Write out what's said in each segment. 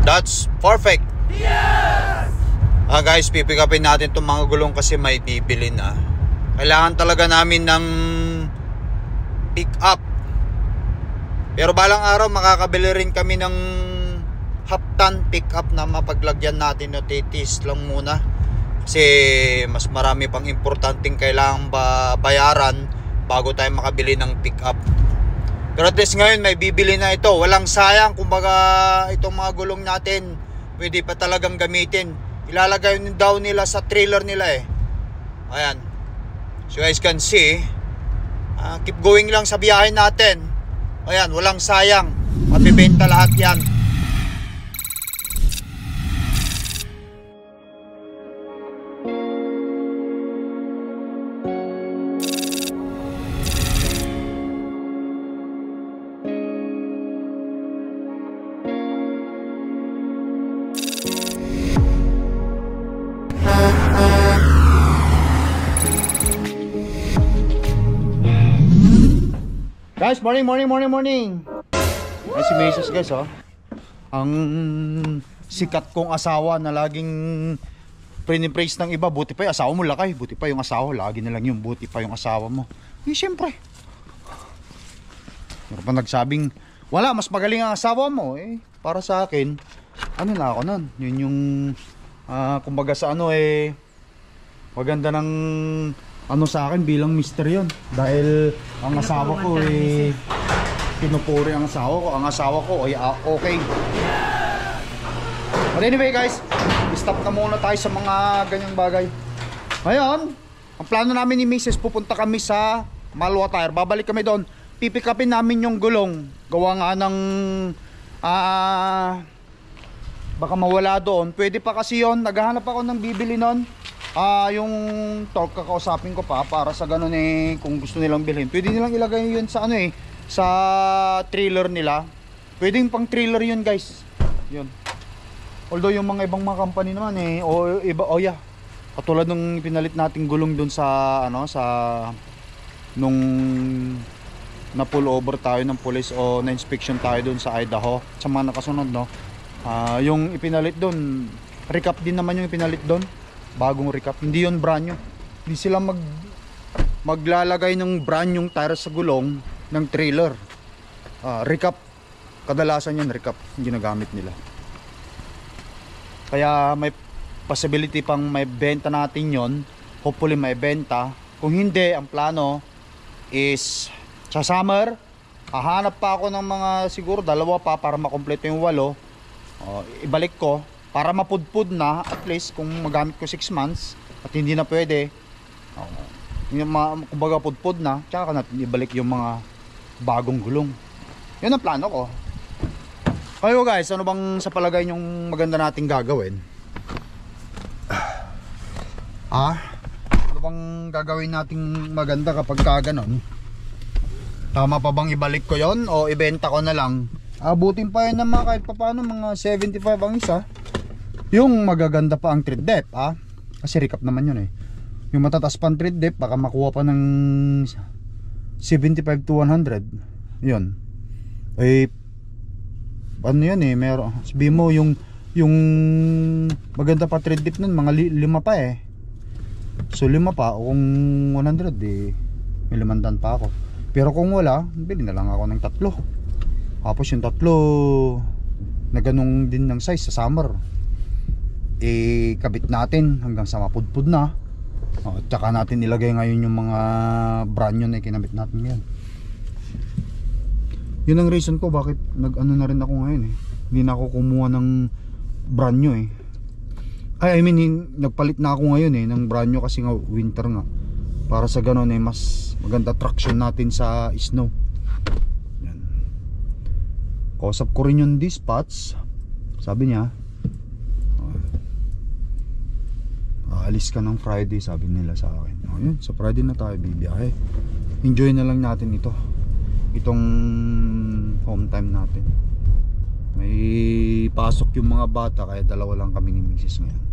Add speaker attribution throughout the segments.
Speaker 1: That's perfect. Yes! Guys, pipick upin natin itong mga gulong kasi may bibili na. Kailangan talaga namin ng pick up. Pero balang araw makakabili rin kami ng half ton pick up na mapaglagyan natin. No, titis lang muna. Kasi mas marami pang importanteng kailangan bayaran bago tayo makabili ng pick up. Pero at least ngayon may bibili na ito. Walang sayang. Kumbaga itong mga gulong natin pwede pa talagang gamitin. Ilalagay daw nila sa trailer nila eh. Ayan. So guys can see, keep going lang sa biyahe natin. Ayan, walang sayang. Mabibenta lahat yan. Guys, morning. Ay, si Mrs. guys, oh. Ang sikat kong asawa na laging pinipraise ng iba. Buti pa yung asawa mo lakay. Buti pa yung asawa. Lagi na lang yung buti pa yung asawa mo. Eh, syempre. Meron pa nagsabing, wala, mas magaling ang asawa mo. Eh, para sa akin, ano na ako nun? Yun yung, kumbaga sa ano eh, maganda ng ano sa akin bilang mister yun. Dahil ang asawa ko eh pinupuri ang asawa ko. Ang asawa ko ay okay. But anyway guys, stop na muna tayo sa mga ganyang bagay. Ngayon, ang plano namin ni Mrs. pupunta kami sa Malwa Tire. Babalik kami doon. Pipick upin namin yung gulong. Gawa nga ng baka mawala doon. Pwede pa kasi yon. Naghahanap ako ng bibili nun. Yung torque kakausapin ko pa para sa ganun eh, kung gusto nilang bilhin pwede nilang ilagay yun sa ano eh, sa trailer nila. Pwedeng pang trailer yun guys, yun. Although yung mga ibang mga company naman eh, o iba, oh yeah, katulad nung pinalit nating gulong dun sa ano, sa nung na pull over tayo ng police o na inspection tayo dun sa Idaho sa mga nakasunod, no. Yung ipinalit dun, recap din naman yung ipinalit dun. Bagong recap, hindi yon brand new. Hindi sila maglalagay ng brand new tire sa gulong ng trailer. Recap, kadalasan yan recap yung ginagamit nila. Kaya may possibility pang may benta natin yon. Hopefully may benta. Kung hindi, ang plano is sa summer hahanap pa ako ng mga siguro dalawa pa para makompleto yung 8. Ibalik ko para mapudpud na, at least kung magamit ko 6 months at hindi na pwede, kumbaga pudpud na, tsaka natin ibalik yung mga bagong gulong. Yun ang plano ko. Kayo guys, ano bang sa palagay nyong maganda nating gagawin? Ano bang gagawin nating maganda kapag kaganon? Tama pa bang ibalik ko yon o ibenta ko na lang? Abutin pa yun naman kahit pa paano, mga 75 ang isa. Yung magaganda pa ang tread depth, kasi recap naman yun eh. Yung matataas pa ang tread depth, baka makuha pa ng 75 to 100. Yun. Eh, ano yan eh, meron. Sabi mo, yung maganda pa tread depth nun, mga 5 pa eh. So 5 pa, kung 100 eh, may 500 pa ako. Pero kung wala, bili na lang ako ng 3. Tapos yung 3 na ganun din ng size sa summer, kabit natin hanggang sa mapudpud na. Tsaka natin ilagay ngayon yung mga brand new na kinabit natin ngayon. Yun ang reason ko bakit nag-ano na rin ako ngayon eh. Hindi na ako kumuha ng brand new eh. I mean, nagpalit na ako ngayon eh ng brand new kasi nga winter nga. Para sa ganun eh, mas maganda traction natin sa snow. Yan. Kausap ko rin yung dispatch. Sabi niya, alis ka ng Friday, sabi nila sa akin. Yun, sa Friday na tayo bibiyahe. Enjoy na lang natin itong home time natin. May pasok yung mga bata, kaya dalawa lang kami ni Mrs. ngayon.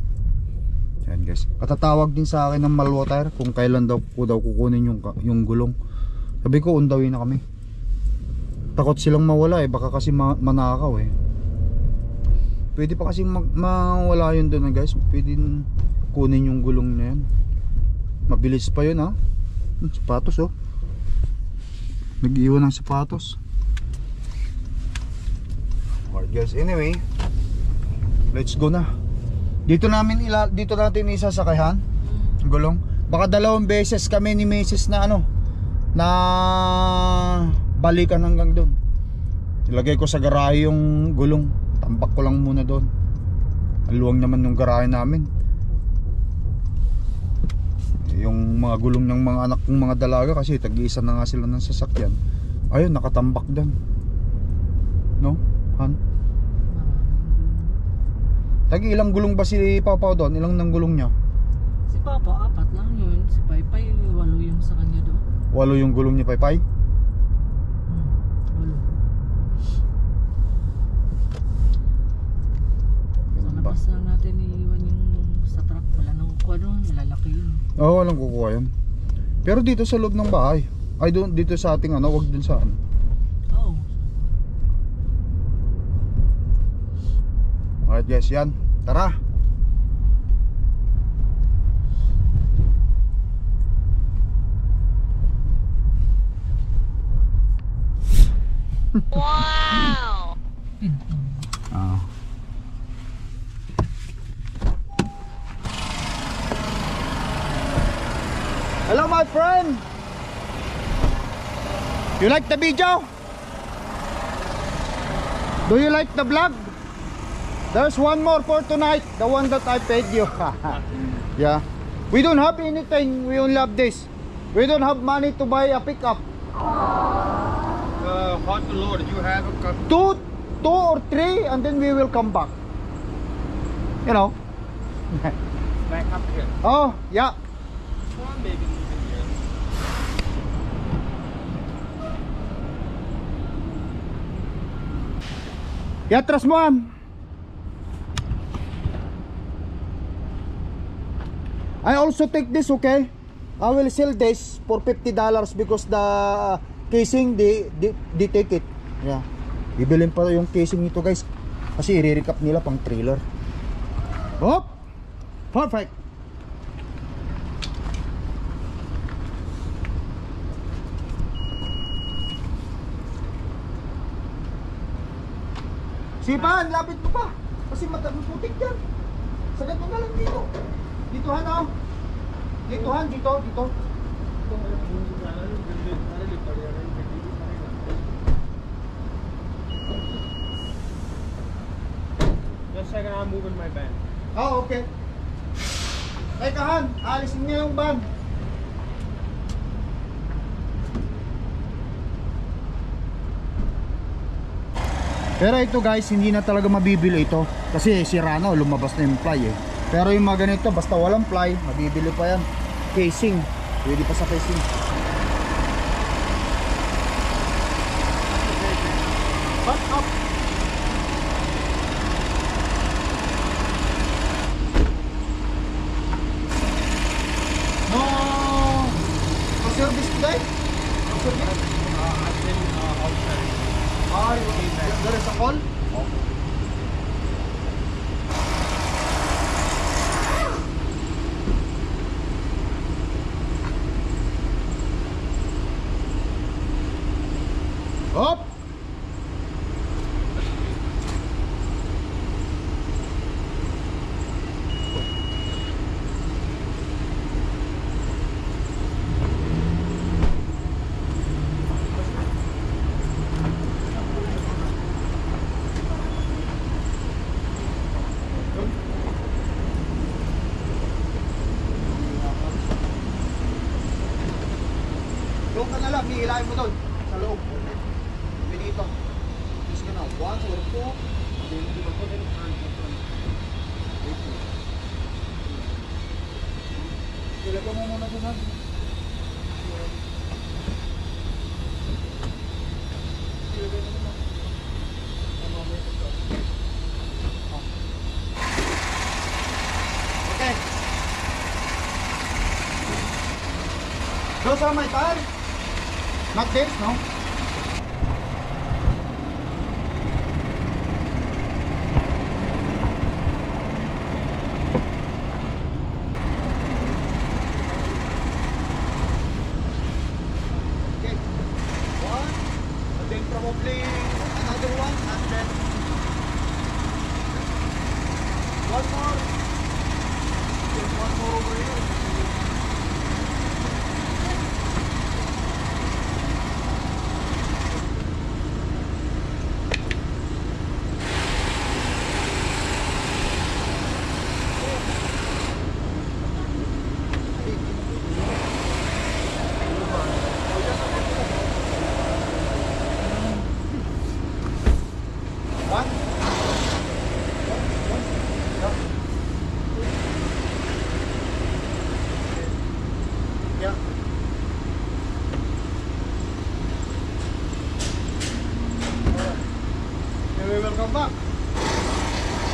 Speaker 1: Yan guys, katatawag din sa akin ng Malwa Tire kung kailan daw kukunin yung gulong. Sabi ko undawin na kami. Takot silang mawala eh, baka kasi manakaw eh. Pwede pa kasi mawala yun doon guys. Pwede kunin yung gulong na yan. Mabilis pa yun ha. Sapatos oh. Nag-iwan ng sapatos. Alright guys, anyway, let's go na. Dito natin isasakayhan gulong. Baka 2 beses kami ni Mrs. na na balikan hanggang doon. Ilagay ko sa garahe yung gulong. Tambak ko lang muna doon. Ang luwang naman yung garahe namin. Yung mga gulong ng mga anak kong mga dalaga kasi tag-iisa na nga sila ng sasakyan. Ayun, nakatambak doon. No? Han? Tag-ilang gulong ba si Papa doon? Ilang ng gulong niya?
Speaker 2: Si Papa, 4 lang yun. Si Paypay, 8 yung sa kanya doon.
Speaker 1: 8 yung gulong ni Paypay?
Speaker 2: 8. Sa labas lang natin iiwan yung sa truck. Wala nang kuha doon, malalaki yun.
Speaker 1: Oo, walang kukuha yun. Pero dito sa loob ng bahay. Ay, doon, dito sa ating wag dun sa
Speaker 2: Oo.
Speaker 1: Alright guys, yan. Tara.
Speaker 3: Wow!
Speaker 1: Ah. Hello my friend. You like the video? Do you like the vlog? There's one more for tonight, the one that I paid you. Yeah. We don't have anything, we only have this. We don't have money to buy a pickup.
Speaker 4: Hot load, you have a cup.
Speaker 1: Two or three, and then we will come back. You know.
Speaker 4: Back up here.
Speaker 1: Oh, yeah.
Speaker 4: One baby moving here.
Speaker 1: Yeah, trust mo. I also take this, okay? I will sell this for $50 because the casing they take it. Yeah. Bibilin pa yung casing nito, guys. Kasi i-recap nila pang trailer. Oh! Perfect. Sipan, lapit mo pa. Kasi putik yan. Sagat mo na lang dito. Dito han oh. Dito han, dito.
Speaker 4: Just a second, I'm moving my van.
Speaker 1: Oh, okay. Teka han, alisin niya yung van. Pero ito guys, hindi na talaga mabibili ito. Kasi sira na, lumabas na yung ply eh. Pero yung mga ganito, basta walang ply, mabibili pa yan. Casing, pwede pa sa casing. Back up. No service today? No service?
Speaker 4: I've been outside.
Speaker 1: Ah, there is a call? Up! Doon ka na lang, hihilahin mo doon sa loob. Dito. Just ka na, 1 or 2. Then you will put it in front. Ilagay mo muna doon. Ilagay mo muna. Okay. Those are my tires. Not this, no?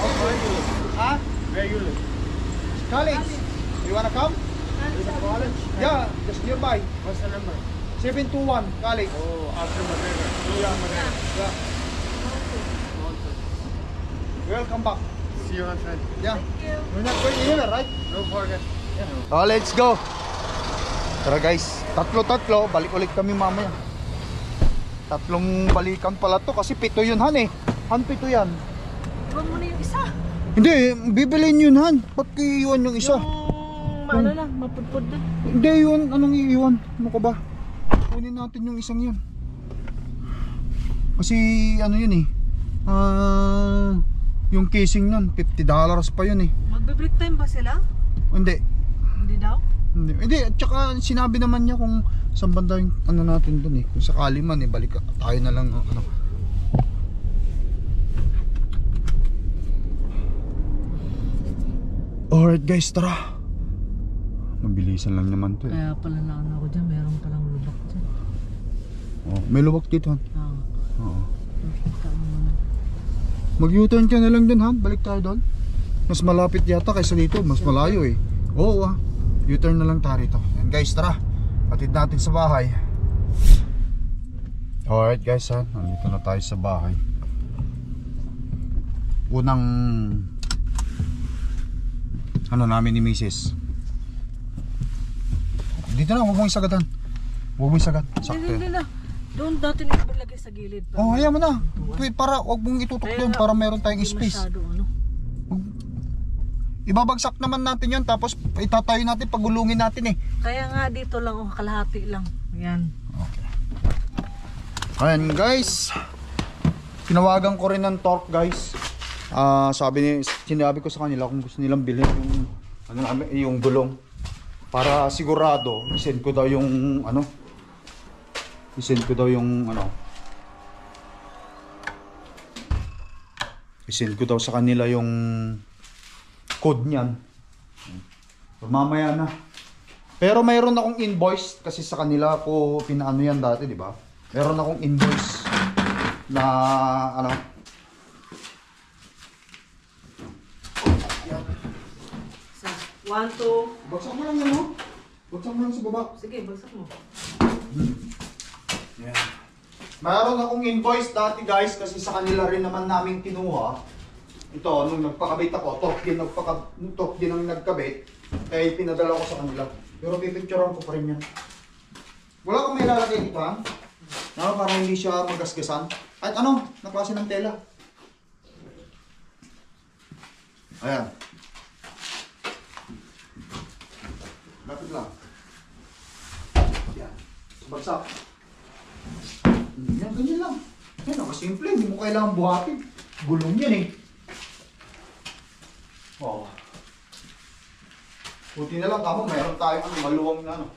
Speaker 4: Where you live?
Speaker 1: Ah?
Speaker 4: Where you live?
Speaker 1: College. You wanna come?
Speaker 4: Is it college?
Speaker 1: Yeah, just nearby.
Speaker 4: What's the number?
Speaker 1: 721 College.
Speaker 4: Oh, after McGregor. Yeah, McGregor.
Speaker 1: Yeah. Welcome back.
Speaker 4: See you on Friday.
Speaker 1: Yeah. We're not going anywhere, right?
Speaker 4: No forget.
Speaker 1: Oh, let's go. Tara guys, tatlo, balik ulit kami mamaya. Tatlong balikan pala to kasi 7 yun Han eh. Han 7 yan.
Speaker 2: Iwan mo na yung isa.
Speaker 1: Hindi, bibilin yun Han. Ba't iiwan yung isa?
Speaker 2: Yung ano lang, mapudpud na.
Speaker 1: Hindi yun, anong iiwan? Ano ka ba? Kunin natin yung isang yun. Kasi ano yun eh. Yung casing nun, $50 pa yun eh.
Speaker 2: Magbe-break time ba sila?
Speaker 1: Hindi.
Speaker 2: Hindi daw?
Speaker 1: Hindi, at saka sinabi naman niya kung saan banda yung ano natin dun eh. Kung sakali man eh, balik tayo na lang ano. Alright guys, tara. Mabilisan lang naman to eh.
Speaker 2: Kaya pala na ano ako dyan, meron palang lubak dyan.
Speaker 1: Oh, may lubak dito Han.
Speaker 2: Oo.
Speaker 1: Oo.
Speaker 2: Nakita mo muna.
Speaker 1: Mag-U-turn ka na lang din Han, balik tayo doon. Mas malapit yata kaysa dito, mas malayo eh. Oo U-turn na lang tayo rito. Yan guys, tara. Patid natin sa bahay. Alright guys ha, nandito na tayo sa bahay. Unang ano namin ni Mrs. Dito na, huwag mong isagatan. Huwag mong isagat, sakto
Speaker 2: Hindi
Speaker 1: yan.
Speaker 2: na. Doon natin ilagay sa gilid.
Speaker 1: Oh, hayaan mo na. Wait, para huwag mong itutok doon para meron tayong
Speaker 2: Hindi
Speaker 1: space.
Speaker 2: masyado, ano.
Speaker 1: Ibabagsak naman natin yon tapos itatayo natin, pagulungin natin eh.
Speaker 2: Kaya nga dito lang, kalahati lang. Yan.
Speaker 1: Okay. Ayan guys, tinawagan ko rin ng torque guys. Sinabi ko sa kanila kung gusto nilang bilhin yung ano namin, yung gulong para sigurado isend ko daw yung ano, isend ko daw sa kanila yung code niyan. Mamaya na. Pero mayroon akong invoice kasi sa kanila ko pinaano yan dati, di ba? Meron akong invoice na ano.
Speaker 2: So, 1, 2.
Speaker 1: Bagsak mo lang yan, no? Bagsak mo lang sa baba.
Speaker 2: Sige, bagsak mo.
Speaker 1: Yeah. Mayroon akong invoice dati guys kasi sa kanila rin naman namin kinuha. Ito, nung nagpakabit ako, torque din ang nagkabit, kaya pinadala ko sa kanila. Pero pipicturean ko pa rin yan. Wala kang may lalagay dito ha? Para hindi siya magasgasan. At ano, naklase ng tela. Ayan. Lapit lang. Yan. Bagsak. Yan, ganyan lang. Yan, nakasimple. Hindi mo kailangan buhatin. Gulong yan eh. Oh. Buti na lang kamo, mayroon tayong maluwang na ano.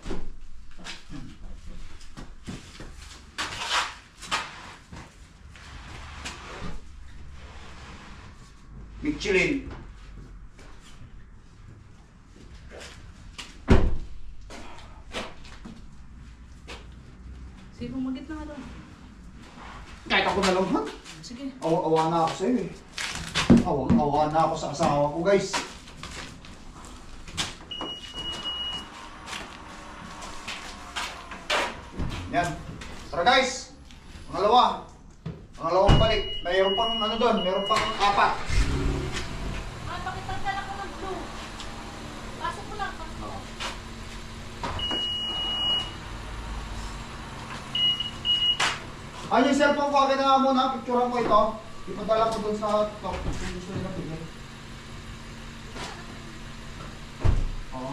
Speaker 1: Michelin.
Speaker 2: Sige, magit na nga doon.
Speaker 1: Kahit ako na lang ha?
Speaker 2: Sige.
Speaker 1: Awa na ako sa'yo eh. Awa na ako sa asawa ko guys. Yan. Tara guys. Pangalawang balik. Mayroon pang ano doon. Mayroon pang 4.
Speaker 2: Pakitagdala ko ng blue. Pasok ko lang.
Speaker 1: Ano yung cellphone ko? Akin na nga muna. Picturean ko ito. Ipadala ko doon sa top. Kung gusto nila bigyan. Oo.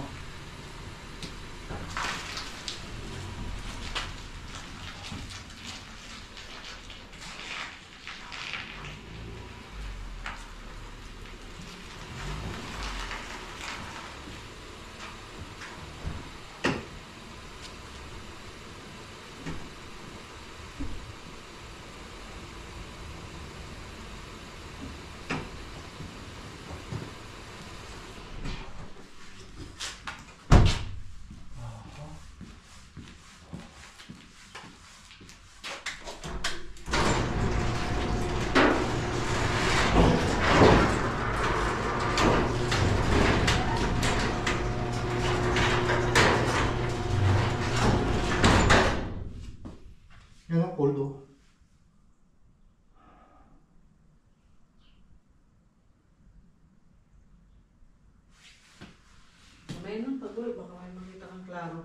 Speaker 2: nun, pag-uwi, baka may makita kang klaro.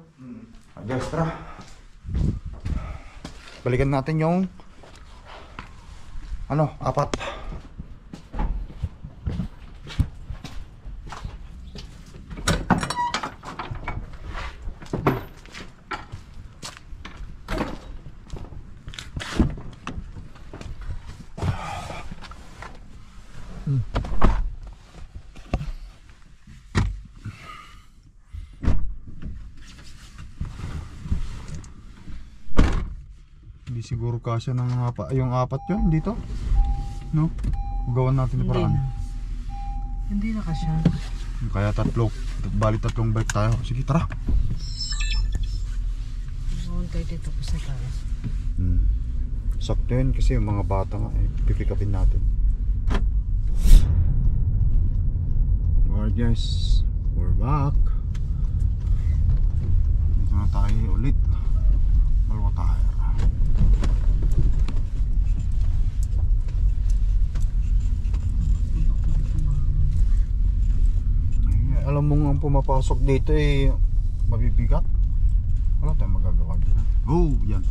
Speaker 1: Guys, tara. Balikan natin yung apat. Hindi siguro kasya ng yung apat yun dito. No? Gawan natin yung paraan.
Speaker 2: Hindi na kasya.
Speaker 1: Kaya bali tatlong bike tayo. Sige, tara.
Speaker 2: Noon tayo dito po sa tayo.
Speaker 1: Sakto yun kasi yung mga bata nga pipick upin natin. Alright guys, we're back. Dito na tayo ulit. Malwa tayo. Alam mo nga ang pumapasok dito mabibigat. Wala tayong magagawa dito. Oh, yan.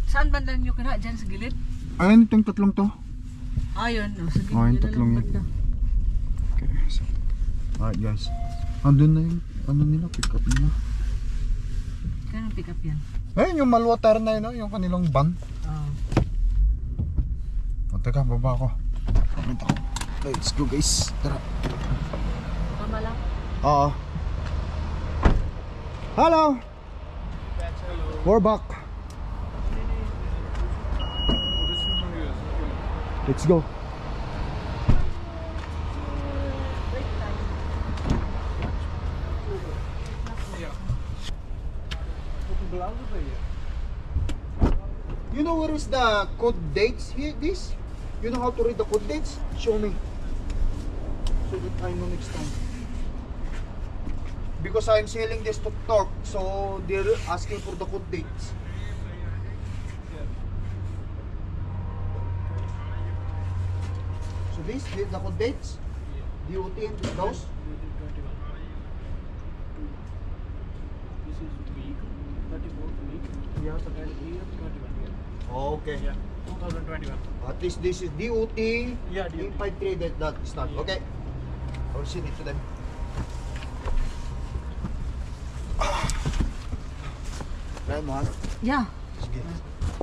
Speaker 2: Saan banda nyo kina? Diyan sa gilid?
Speaker 1: Ayun, itong tatlong to.
Speaker 2: Ayun, sa gilid.
Speaker 1: Oh, yung
Speaker 2: Yun na
Speaker 1: tatlong
Speaker 2: lang
Speaker 1: yan.
Speaker 2: banda.
Speaker 1: Okay, so alright guys. Andun na yung nila, pick up nila.
Speaker 2: Kaya pick up yan?
Speaker 1: Ayun, yung malwatar na yun, yung kanilang van. O, teka, baba ako. Comment ako. Let's go guys. Tara.
Speaker 2: Tama lang?
Speaker 1: Oo. Hello. We're back. Let's go. You know where is the code dates here? This? You know how to read the code dates? Show me. So that I know next time. Because I'm selling this to Torque, so they're asking for the code dates. So this, the code dates? DOT and those?
Speaker 4: This is week, 34th week.
Speaker 1: Yeah.
Speaker 4: And here, 21 year.
Speaker 1: Okay.
Speaker 4: Yeah, 2021.
Speaker 1: At least this is DOT.
Speaker 4: Yeah, DOT.
Speaker 1: 853 that is not.
Speaker 4: Yeah.
Speaker 1: Okay. I will send it to them. Kaya mo, ha?
Speaker 2: Yeah.
Speaker 1: Sige.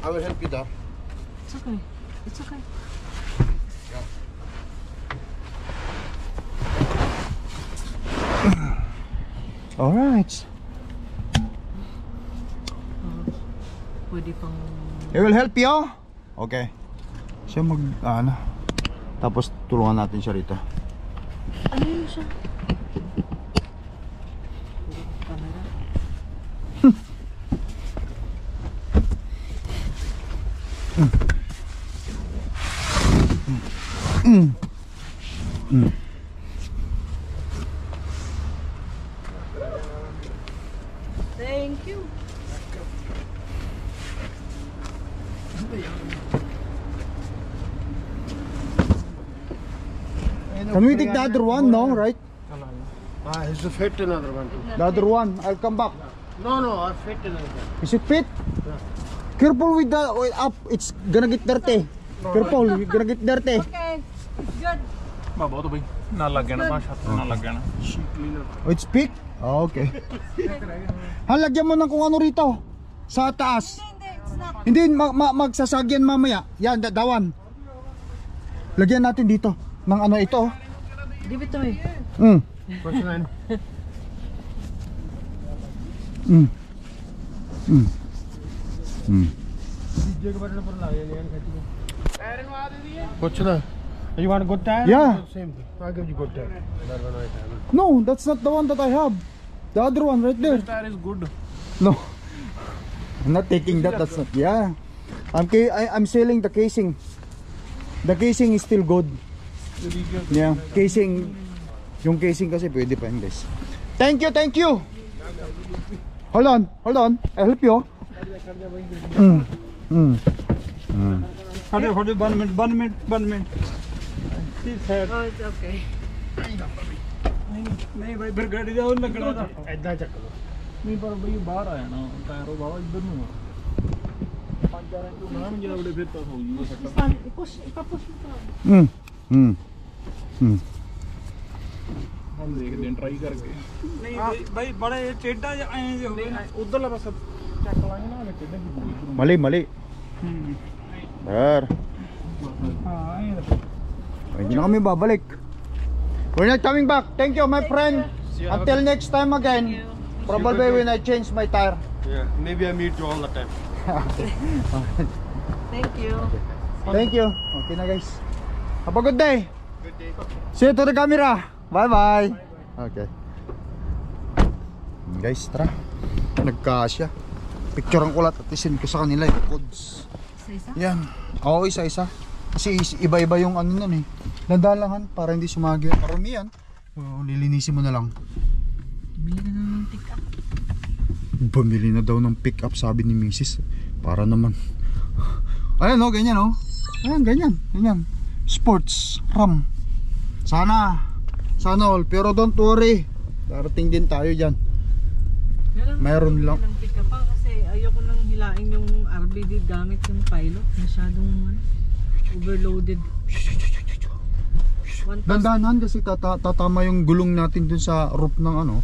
Speaker 1: I will help you there.
Speaker 2: It's okay. It's okay.
Speaker 1: Alright.
Speaker 2: Pwede pang...
Speaker 1: I will help you. Okay. Siya tapos tulungan natin siya rito.
Speaker 2: Ano yun siya? Camera? Thank you.
Speaker 1: Can we take the other one? No, right?
Speaker 4: It's a fit another one too.
Speaker 1: The other one. I'll come back.
Speaker 4: No, I fit another one.
Speaker 1: Is it fit? Careful with the oil up. It's gonna get dirty. Careful, you're gonna get dirty.
Speaker 2: Okay. It's good.
Speaker 3: ਬਾਬਾ ਤੋਂ ਬਈ ਨਾ ਲੱਗ ਗਿਆ ਨਾ ਬਾਹਰ ਛੱਤ ਨਾ ਲੱਗ ਗਿਆ ਨਾ
Speaker 4: Sheet cleaner.
Speaker 1: Oh, it's thick? Oh, okay. Lagyan mo ng kung ano rito. Sa taas. Hindi, magsasagyan mamaya. Yan, dawan. Lagyan natin dito. Ng ano ito.
Speaker 2: Give it to me.
Speaker 4: What's your name? What's your name? You want a good tire?
Speaker 1: Yeah.
Speaker 4: Same thing. I'll give you good tire. That one I have.
Speaker 1: No, that's not the one that I have. The other one right there.
Speaker 3: This tire is good.
Speaker 1: No. I'm not taking that. That's not. Yeah. I'm selling the casing. The casing is still good. Yeah. Casing. Yung casing kasi pwede pa yun, guys. Thank you, thank you. Hold on. I'll help you.
Speaker 3: Hold on, 1 minute.
Speaker 4: this side.
Speaker 2: Oh, it's okay.
Speaker 3: ਨਹੀਂ ਬਾਈ ਫਿਰ ਗੱਡੀ ਦਾ ਉਹ ਲੱਗਣਾ ਤਾਂ
Speaker 4: ਐਦਾਂ ਚੱਕ ਲਓ।
Speaker 3: ਨਹੀਂ ਪਰ ਬਈ ਬਾਹਰ ਆ ਜਾਣਾ ਟਾਇਰ ਉਹ ਬਾਹਰ ਇੱਧਰ ਨੂੰ ਆ 5-4 ਇੰਚ ਬਣਾ ਨੂੰ ਜਿਹੜਾ ਫਿਰ ਤਾਂ ਹੋ ਜੂਗਾ ਸੱਟ ਹੁਣ ਦੇਖਦੇ ਆਂ ਟਰਾਈ ਕਰਕੇ ਨਹੀਂ ਬਾਈ ਬੜੇ ਟੇਡਾ ਐਂ ਜੇ ਹੋਵੇ ਉਧਰਲਾ ਪਾਸਾ ਚੱਕ ਲਾਂਗੇ ਨਾ ਟੇਡਾ ਦੀ ਬੂਈ
Speaker 1: Mali, mali. There.
Speaker 3: ਹਾਂ ਐਂ
Speaker 1: Hindi na kami babalik. We're not coming back. Thank you, my friend. Until next time again. Probably when I change my tire.
Speaker 4: Yeah, maybe I meet you all the time.
Speaker 2: Thank you.
Speaker 1: Thank you. Okay na guys. Have a good day.
Speaker 4: Good day.
Speaker 1: See you to the camera. Bye bye. Okay. Guys, tara. Nagkasya. Picturean ko lahat at isin ko sa kanila yung codes.
Speaker 2: Isa-isa?
Speaker 1: Yan. Oo, isa-isa. Kasi iba-iba yung ano nun eh. Landalangan para hindi sumagi. Parami yan. Lilinisin mo na lang.
Speaker 2: Bili ka na ng pick up.
Speaker 1: Bumili na daw ng pick up sabi ni Mrs. Para naman. Ayan o, ganyan o. Ayan, ganyan. Ganyan. Sports. RAM. Sana all. Pero don't worry. Darating din tayo dyan. Mayroon lang.
Speaker 2: Ng pick up kasi ayoko nang hilain yung RBD gamit yung pilot. Masyadong overloaded. 1,000.
Speaker 1: Dandahan kasi tatama yung gulong natin dun sa roof ng ano.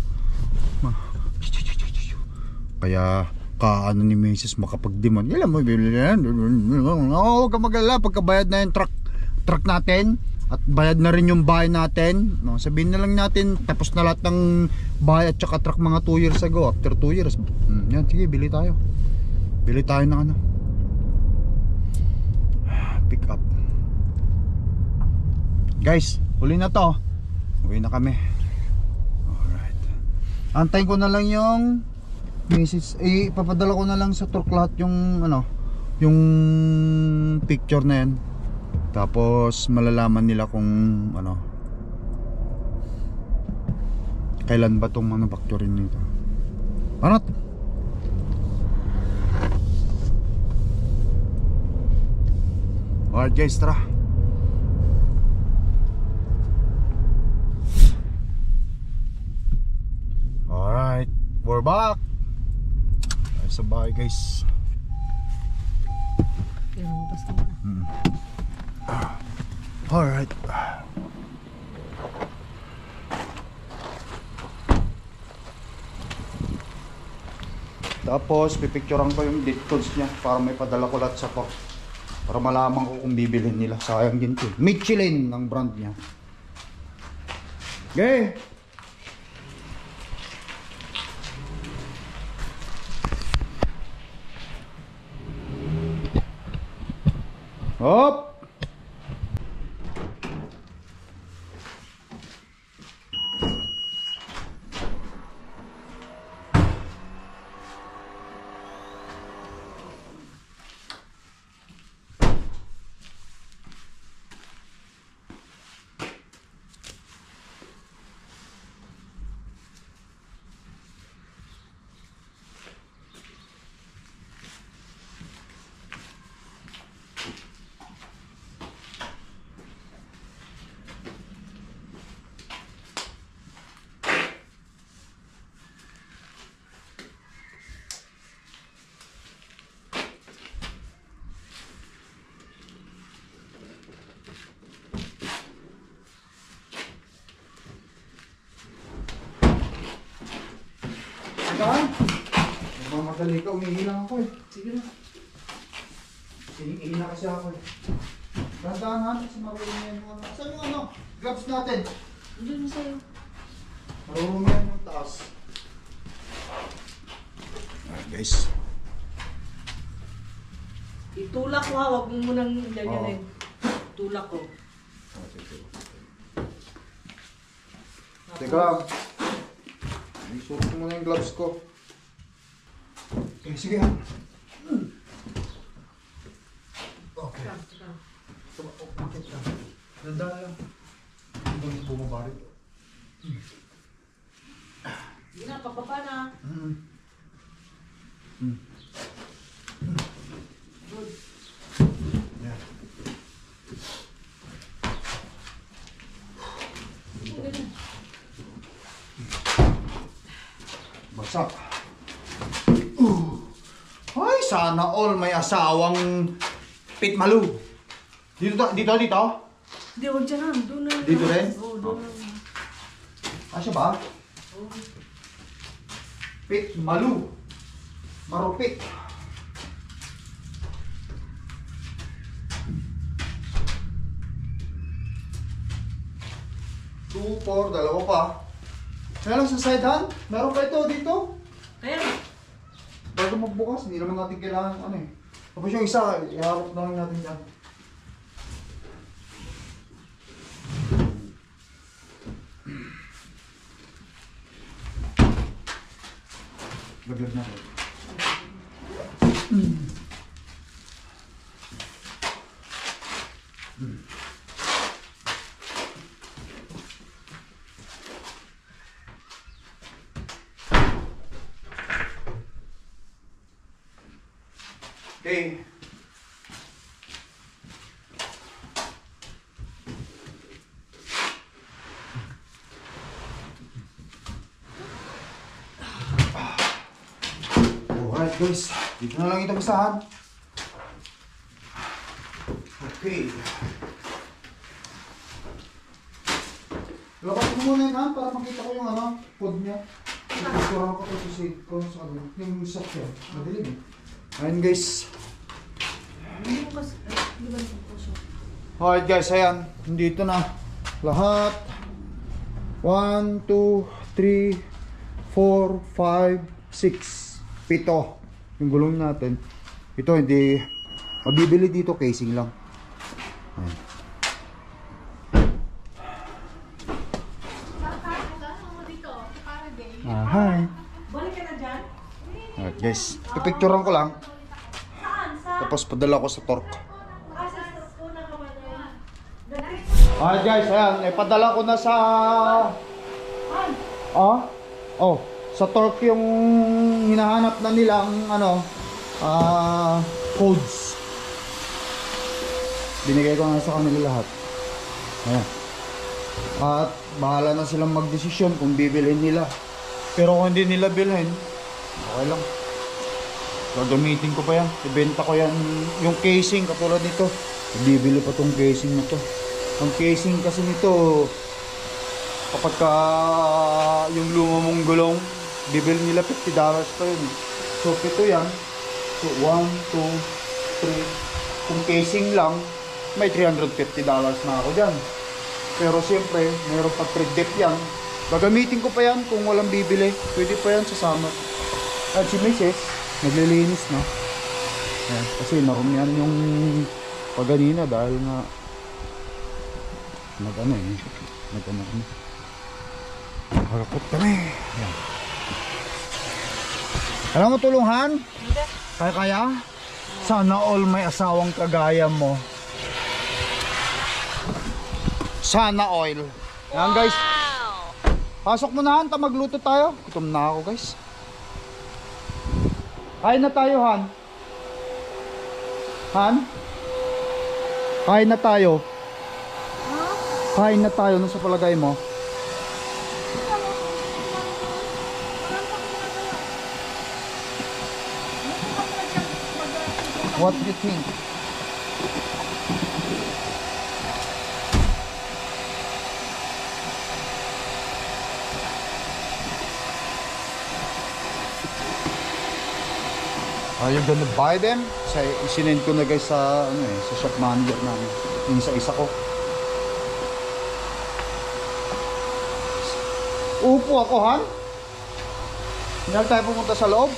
Speaker 1: Kaya kaano ni Mrs. makapag-demand. Alam mo, huwag ka mag-alala pagkabayad na yung truck natin at bayad na rin yung bahay natin. No, sabihin na lang natin tapos na lahat ng bahay at saka truck mga 2 years ago. After 2 years. Yan, sige, bili tayo. Bili tayo ng ano. Pick up. Guys, huli na to. Uwi na kami. Alright. Antayin ko na lang yung message. Ipapadala ko na lang sa truck lahat yung ano, yung picture na yan. Tapos malalaman nila kung ano, kailan ba tong manufacturing nito. Anot? Alright guys, tara. Alright, we're back. Ay, sa bahay guys.
Speaker 2: Kaya basta mo na.
Speaker 1: Alright. Tapos pipicturean ko yung date codes niya para may padala ko lahat sa port. Para malaman ko kung bibilhin nila. Sayang din to. Michelin ng brand niya. Okay. Hop. Magmamadali ka, umihi lang ako eh. Sige na. Ihi na kasi ako eh. Tandaan natin sa marunong yung ano. Saan yung ano? Gloves natin.
Speaker 2: Doon sa'yo.
Speaker 1: Marunong yan yung taas. Alright guys.
Speaker 2: Itulak ko ha, wag mo munang ganyan eh. Tulak ko.
Speaker 1: Teka lang. Isuot ko muna yung gloves ko. Okay, sige ha. Okay. Bakit ka? Nandaan lang. Hindi bumaba rin.
Speaker 2: Hindi na, papapa na.
Speaker 1: Yeah. Sak. Ay, sana all may asawang pitmalu. Dito.
Speaker 2: Hindi, huwag dyan. Doon na.
Speaker 1: Dito rin?
Speaker 2: Oo, doon na.
Speaker 1: Asya ba? Pitmalu. Marupit. 2, 4, dalawa pa. Meron sa side hand? Meron pa ito dito?
Speaker 2: Ayan.
Speaker 1: Bago magbukas, hindi naman natin kailangan ano eh. Tapos yung isa, iharap na lang natin dyan. Laglag natin. Okay. Alright guys, dito na lang ito basahan. Okay. Lakas ko muna yun para makita ko yung ano, food niya. Picturean ko ito sa ano, yung section. Madilim eh. Ayun guys. Alright guys, ayan. Dito na. Lahat. 1, 2, 3, 4, 5, 6, 7. Yung gulong natin. Ito hindi. Mabibili dito casing lang. Ayan. Hi.
Speaker 2: Balik ka na dyan?
Speaker 1: Alright guys. Pipicturean ko lang. Tapos padala ko sa torque. Alright guys, ayan. Padala ko na sa... sa torque yung hinahanap na nilang ano, codes. Binigay ko na sa kanila lahat. Ayan. At bahala na silang magdesisyon kung bibilhin nila. Pero kung hindi nila bilhin, okay lang. Gagamitin ko pa yan. Ibenta ko yan. Yung casing katulad nito. Bibili pa tong casing na to. Ang casing kasi nito, kapag ka yung luma mong gulong, bibili nila $50 pa yun. So, ito yan. So, 1, 2, 3. Kung casing lang, may $350 na ako dyan. Pero siyempre, mayroon pa pre-dip yan. Gagamitin ko pa yan kung walang bibili. Pwede pa yan sa summer. At si Mrs. naglilinis na. Ayan, kasi narumihan yung paganina dahil nga nakakot kami. Ayan. Alam mo tulungan?
Speaker 2: Hindi.
Speaker 1: Kaya? Sana all may asawang kagaya mo. Sana oil. Ayan guys. Pasok mo na Han, magluto tayo. Gutom na ako guys. Kain na tayo Han. Han? Kain na tayo. Kain na tayo. Ano sa palagay mo? What do you think? Are you gonna buy them? Isinend ko na guys sa sa shop manager namin. Yung isa ko. Upo ako, Han. Hindi tayo pumunta sa loob.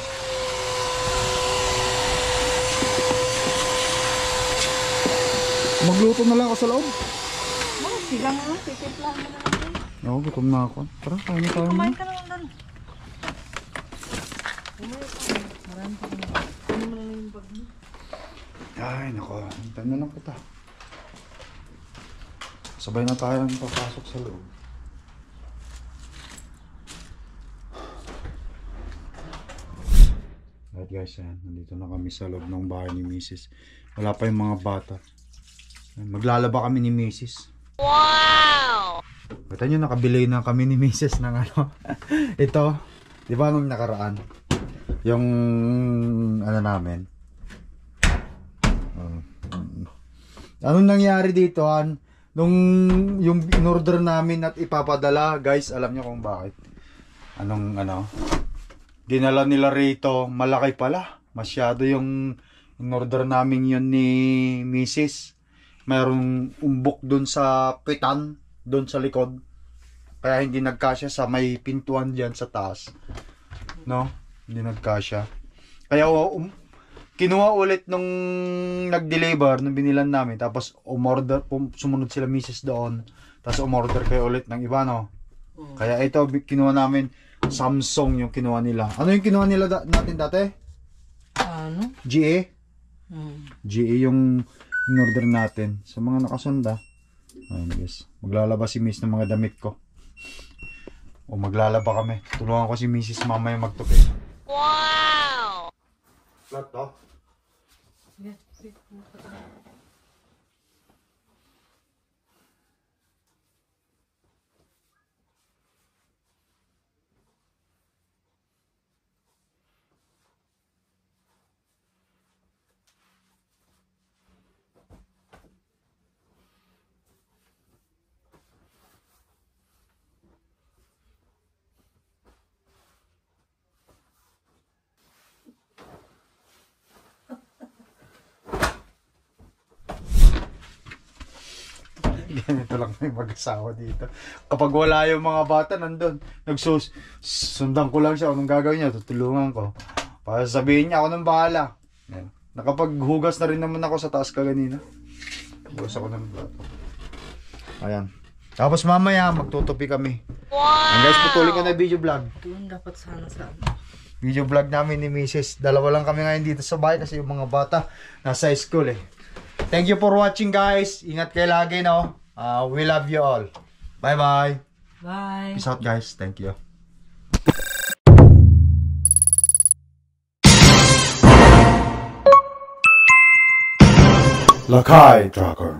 Speaker 1: Magluto na lang ako sa loob.
Speaker 2: Sigang nga, titiplahan mo na lang.
Speaker 1: Oo, gutom na ako. Tara, kain na tayo.
Speaker 2: Kumain ka naman doon. Marami pa kami. Ano mo na lang yung bag mo?
Speaker 1: Ay, nako. Hintayin na lang kita. Sabay na tayong papasok sa loob. Alright guys, nandito na kami sa loob ng bahay ni Mrs. Wala pa yung mga bata. Maglalaba kami ni Mrs. Wow! Kita nyo, nakabili na kami ni Mrs. ng ano. Ito, Di ba nung nakaraan? Yung ano namin? Anong nangyari dito, Han? Nung yung in-order namin at ipapadala, guys, alam niyo kung bakit. Anong ano? Dinala nila rito, malaki pala. Masyado yung in-order namin yun ni Mrs. Mayroong umbok dun sa pitan, dun sa likod. Kaya hindi nagkasya sa may pintuan dyan sa taas. No? Hindi nagkasya. Kaya kinuha ulit nung nag-deliver, nung binilan namin. Tapos umorder, sumunod sila Mrs. doon. Tapos umorder kayo ulit ng iba, no? Kaya ito, kinuha namin Samsung yung kinuha nila. Ano yung kinuha nila natin dati?
Speaker 2: Ano?
Speaker 1: GA? GA yung in-order natin. Sa mga nakasunda. Ayun guys. Maglalaba si Miss ng mga damit ko. O maglalaba kami. Tulungan ko si Mrs. mamaya magtupi. Wow! Flat to?
Speaker 2: Yes.
Speaker 1: Ganito lang may mag-asawa dito. Kapag wala yung mga bata nandun, sundan ko lang siya. Anong gagawin niya? Tutulungan ko. Para sabihin niya ako nang bahala. Yan. Nakapaghugas na rin naman ako sa taas kaganina. Hugas ako ng plato. Ayan. Tapos mamaya magtutupi kami. Wow! And guys, putulin ko na video vlog.
Speaker 2: Doon dapat sana sa
Speaker 1: Video vlog namin ni Mrs. Dalawa lang kami ngayon dito sa bahay kasi yung mga bata nasa school eh. Thank you for watching guys. Ingat kayo lagi, no? We love you all. Bye-bye.
Speaker 2: Bye.
Speaker 1: Peace out guys. Thank you. Lakai Tracker.